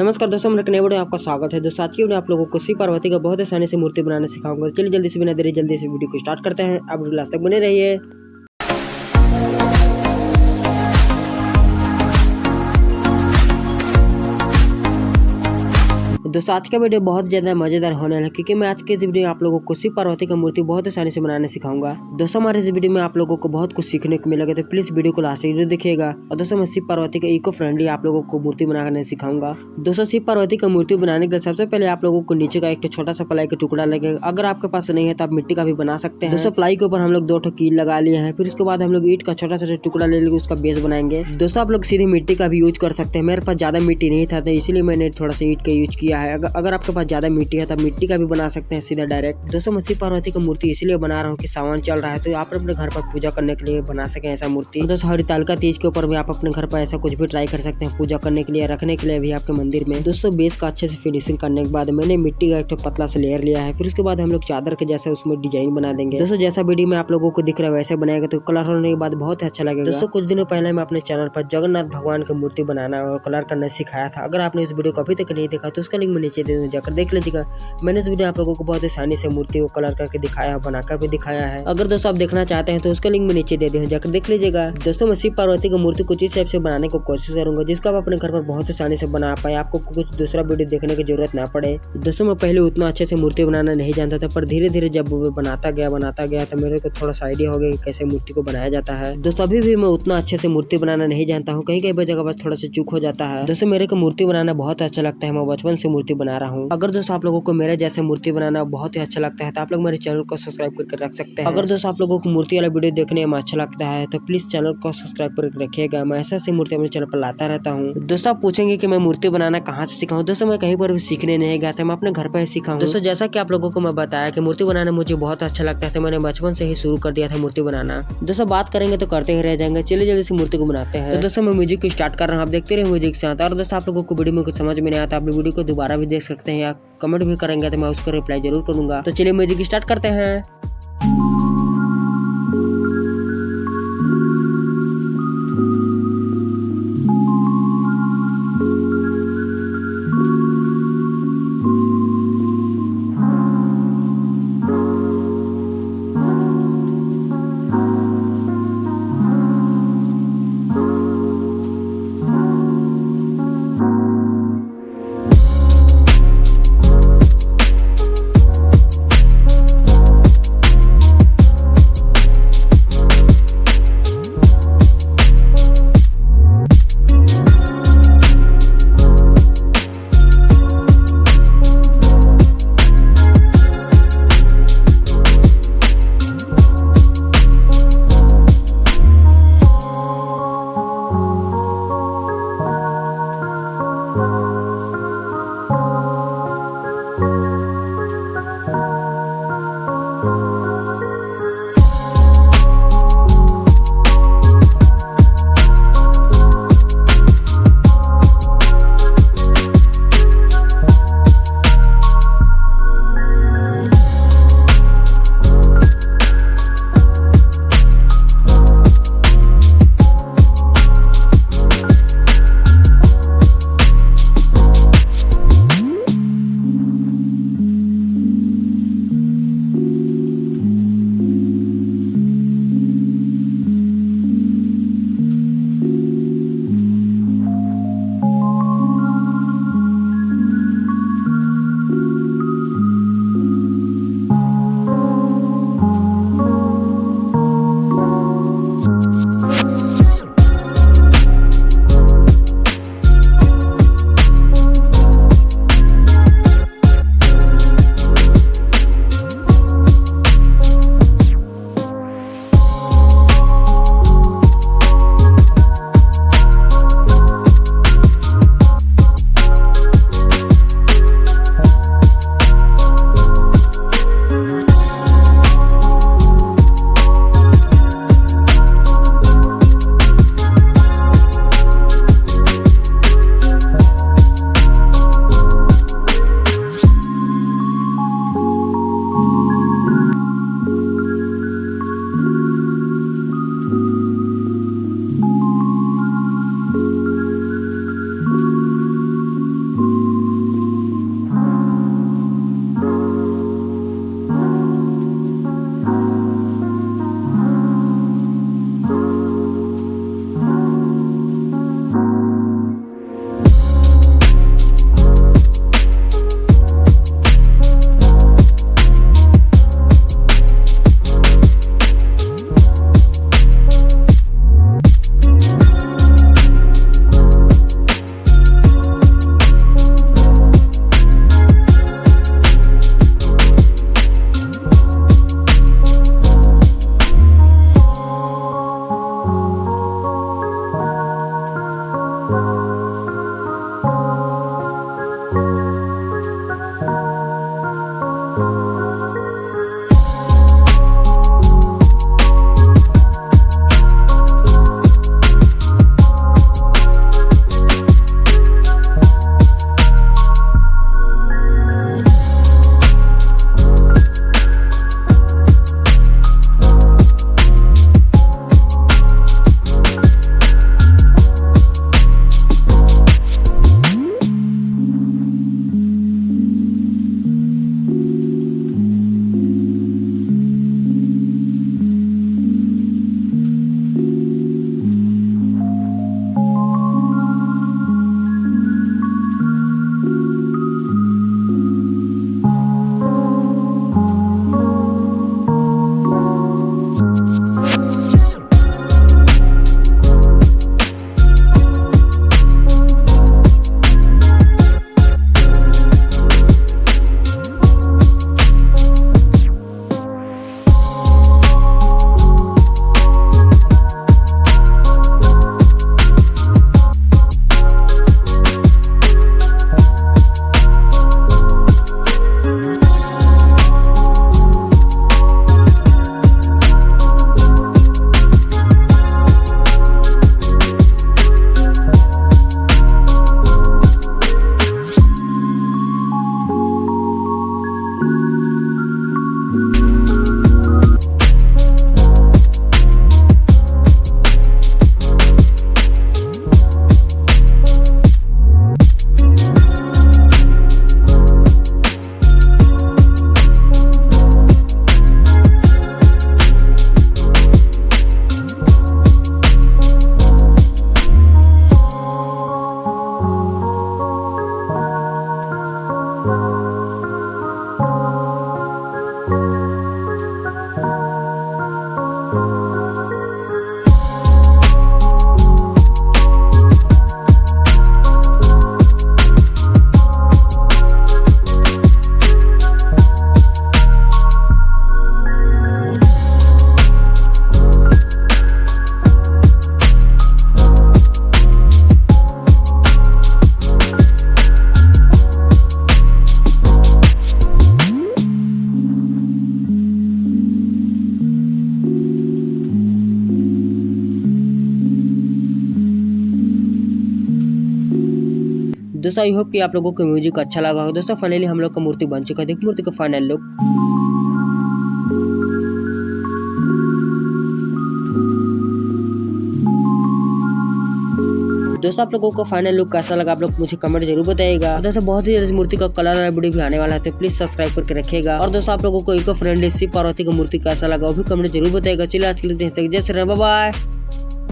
नमस्कार दोस्तों, मेरे नए वीडियो में आपका स्वागत है। दोस्तों आज की वीडियो आप लोगों को शिव पार्वती का बहुत आसानी से मूर्ति बनाना सिखाऊंगा। चलिए जल्दी से बिना देरी जल्दी से वीडियो को स्टार्ट करते हैं। आप वीडियो लास्ट तक बने रहिए। दोस्तों आज का वीडियो बहुत ज्यादा मजेदार होने वाला है, क्योंकि मैं आज के इस वीडियो में आप लोगों को शिव पार्वती का मूर्ति बहुत आसानी से बनाने सिखाऊंगा। दोस्तों हमारे इस वीडियो में आप लोगों को बहुत कुछ सीखने को मिलेगा, तो प्लीज वीडियो को लास्ट तक देखिएगा। और दोस्तों मैं शिव पार्वती का इको फ्रेंडली आप लोगों को मूर्ति बनाने सिखाऊंगा। दोस्तों शिव पार्वती का मूर्ति बनाने के लिए सबसे पहले आप लोगों को नीचे का एक छोटा सा प्लाई का टुकड़ा लगेगा। अगर आपके पास नहीं है तो आप मिट्टी का भी बना सकते हैं। दोस्तों प्लाई के ऊपर हम लोग 2 कील लगा लिए हैं। फिर उसके बाद हम लोग ईंट का छोटा छोटा टुकड़ा ले लेंगे, उसका बेस बनाएंगे। दोस्तों आप लोग सीधे मिट्टी का भी यूज कर सकते हैं। मेरे पास ज्यादा मिट्टी नहीं था तो इसलिए मैंने थोड़ा सा ईंट का यूज किया है। अगर आपके पास ज्यादा मिट्टी है तब मिट्टी का भी बना सकते हैं सीधा डायरेक्ट। दोस्तों मैं शिव पार्वती का मूर्ति इसलिए बना रहा हूँ कि सावन चल रहा है, तो आप अपने घर पर पूजा करने के लिए बना सके ऐसा मूर्ति। दोस्तों हरितालिका तीज के ऊपर भी आप अपने घर पर ऐसा कुछ भी ट्राई कर सकते हैं, पूजा करने के लिए, रखने के लिए भी आपके मंदिर में। दोस्तों बेस का अच्छे से फिनिशिंग करने के बाद मैंने मिट्टी का एक पतला सा लेयर लिया है। फिर उसके बाद हम लोग चादर के जैसा उसमें डिजाइन बना देंगे। दोस्तों जैसा वीडियो में आप लोगों को दिख रहा है वैसे बनाएगा तो कलर होने के बाद बहुत अच्छा लगेगा। दोस्तों कुछ दिनों पहले मैं अपने चैनल पर जगन्नाथ भगवान की मूर्ति बनाना और कलर करना सिखाया था। अगर आपने इस वीडियो को अभी तक नहीं देखा तो उसका लिंक मैं नीचे दे दूं, जाकर देख लीजिएगा। मैंने इस वीडियो आप लोगों को बहुत आसानी से मूर्ति को कलर करके दिखाया है, बनाकर भी दिखाया है। अगर दोस्तों आप देखना चाहते हैं तो उसका लिंक मैं नीचे दे दूं, जाकर देख लीजिएगा। दोस्तों मैं शिव पार्वती की मूर्ति कुछ इस टाइप से बनाने की कोशिश करूंगा जिसको आप अपने घर पर बहुत आसानी से बना पाए, आपको कुछ दूसरा वीडियो देखने की जरूरत ना पड़े। दोस्तों मैं पहले उतना अच्छे से मूर्ति बनाना नहीं जानता था, पर धीरे धीरे जब मैं बनाता गया तो मेरे को थोड़ा सा आइडिया हो गया कि कैसे मूर्ति को बनाया जाता है। दोस्तों अभी भी मैं उतना अच्छे से मूर्ति बनाना नहीं जानता हूँ, कहीं कहीं जगह बस थोड़ा सा चूक हो जाता है। दोस्तों मेरे को मूर्ति बनाना बहुत अच्छा लगता है, मैं बचपन से मूर्ति बना रहा हूँ। अगर दोस्तों आप लोगों को मेरे जैसे मूर्ति बनाना बहुत ही अच्छा लगता है तो आप लोग मेरे चैनल को सब्सक्राइब करके रख सकते हैं। अगर दोस्तों आप लोगों को मूर्ति वाला वीडियो देखने में अच्छा लगता है तो प्लीज चैनल को सब्सक्राइब करके रखिएगा। मैं ऐसा मूर्ति अपने चैनल पर लाता रहता हूँ। दोस्तों आप पूछेंगे कि मैं मूर्ति बनाना कहाँ से सीखा हूँ। दोस्तों मैं कहीं पर भी सीखने नहीं गया था, मैं अपने घर पर ही सीखा हूँ। दोस्तों जैसा कि आप लोगों को मैं बताया कि मूर्ति बनाना मुझे बहुत अच्छा लगता है, तो मैंने बचपन से ही शुरू कर दिया था मूर्ति बनाना। दोस्तों बात करेंगे तो करते ही रह जाएंगे, चलिए जल्दी से मूर्ति को बनाते हैं। तो दोस्तों मैं म्यूजिक स्टार्ट कर रहा हूँ, आप देखते रहे म्यूजिक से आता। और दोस्तों आप लोगों को वीडियो में कुछ समझ में नहीं आता, आप वीडियो को दोबारा भी देख सकते हैं या कमेंट भी करेंगे तो मैं उसको रिप्लाई जरूर करूंगा। तो चलिए म्यूजिक स्टार्ट करते हैं। दोस्तों आई होप कि आप लोगों को म्यूजिक अच्छा लगा होगा। दोस्तों फाइनली हम लोग का मूर्ति बन चुका है। देखिए मूर्ति का फाइनल लुक। दोस्तों आप लोगों को फाइनल लुक कैसा लगा आप लोग मुझे कमेंट जरूर बताइएगा। और दोस्तों बहुत ही ज्यादा मूर्ति का कलर वाला वीडियो भी आने वाला है, तो प्लीज सब्सक्राइब करके रखिएगा। और दोस्तों आप लोगों को इको फ्रेंडली शिव पार्वती का मूर्ति कैसा लगा वो भी कमेंट जरूर बताइएगा। चलिए आज के लिए जय श्री राम, बाय बाय।